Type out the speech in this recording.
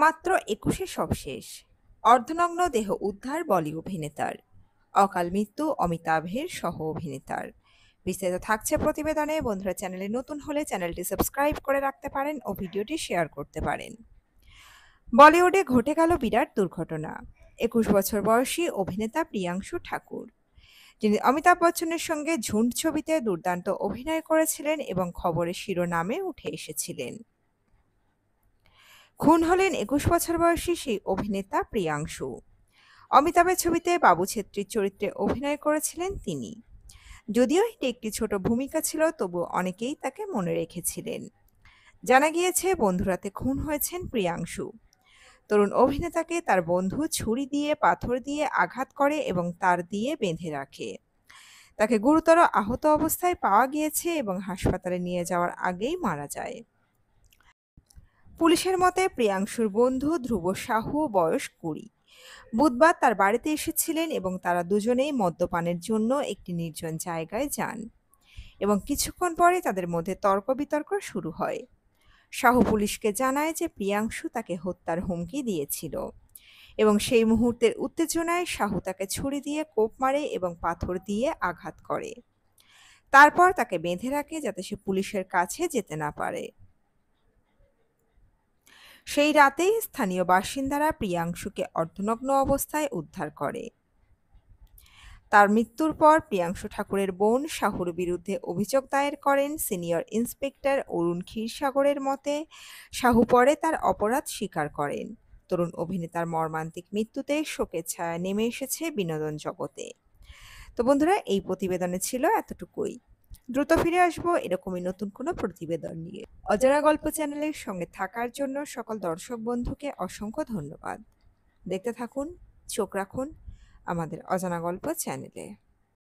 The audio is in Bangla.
মাত্র ২১-এ সব শেষ। অর্ধনগ্ন দেহ উদ্ধার বলি অভিনেতার। অকাল মৃত্যু অমিতাভের সহ অভিনেতার। বিস্তারিত থাকছে প্রতিবেদনে। বন্ধুরা, চ্যানেলে নতুন হলে চ্যানেলটি সাবস্ক্রাইব করে রাখতে পারেন ও ভিডিওটি শেয়ার করতে পারেন। বলিউডে ঘটে গেল বিরাট দুর্ঘটনা। ২১ বছর বয়সী অভিনেতা প্রিয়াংশু ঠাকুর, যিনি অমিতাভ বচ্চনের সঙ্গে ঝুন্ড ছবিতে দুর্দান্ত অভিনয় করেছিলেন এবং খবরের শিরোনামে উঠে এসেছিলেন। খুন হলেন ২১ বছর বয়সী সেই অভিনেতা প্রিয়াংশু। অমিতাভের ছবিতে বাবু ছেত্রীর চরিত্রে অভিনয় করেছিলেন তিনি। যদিও এটি একটি ছোট ভূমিকা ছিল, তবু অনেকেই তাকে মনে রেখেছিলেন। জানা গিয়েছে, বন্ধুরাতে খুন হয়েছেন প্রিয়াংশু। তরুণ অভিনেতাকে তার বন্ধু ছুরি দিয়ে পাথর দিয়ে আঘাত করে এবং তার দিয়ে বেঁধে রাখে। তাকে গুরুতর আহত অবস্থায় পাওয়া গিয়েছে এবং হাসপাতালে নিয়ে যাওয়ার আগেই মারা যায়। পুলিশের মতে, প্রিয়াংশুর বন্ধু ধ্রুব সাহু, বয়স ২০, বুধবার তার বাড়িতে এসেছিলেন এবং তারা দুজনেই মদ্যপানের জন্য একটি নির্জন জায়গায় যান এবং কিছুক্ষণ পরে তাদের মধ্যে তর্ক-বিতর্ক শুরু হয়। সাহু পুলিশকে জানায় যে প্রিয়াংশু তাকে হত্যার হুমকি দিয়েছিল এবং সেই মুহূর্তের উত্তেজনায় সাহু তাকে ছুরি দিয়ে কোপ মারে এবং পাথর দিয়ে আঘাত করে। তারপর তাকে বেঁধে রাখে যাতে সে পুলিশের কাছে যেতে না পারে। সেই রাতেই স্থানীয় বাসিন্দারা প্রিয়াংশুকে অর্ধনগ্ন অবস্থায় উদ্ধার করে। তার মৃত্যুর পর প্রিয়াংশু ঠাকুরের বোন সাহুর বিরুদ্ধে অভিযোগ দায়ের করেন। সিনিয়র ইন্সপেক্টর অরুণ ক্ষীরসাগরের মতে, সাহু পরে তার অপরাধ স্বীকার করেন। তরুণ অভিনেতার মর্মান্তিক মৃত্যুতে শোকের ছায়া নেমে এসেছে বিনোদন জগতে। তো বন্ধুরা, এই প্রতিবেদনে ছিল এতটুকুই। দ্রুত ফিরে আসবো এরকমই নতুন কোনো প্রতিবেদন নিয়ে। অজানা গল্প চ্যানেলের সঙ্গে থাকার জন্য সকল দর্শক বন্ধুকে অসংখ্য ধন্যবাদ। দেখতে থাকুন, চোখ রাখুন আমাদের অজানা গল্প চ্যানেলে।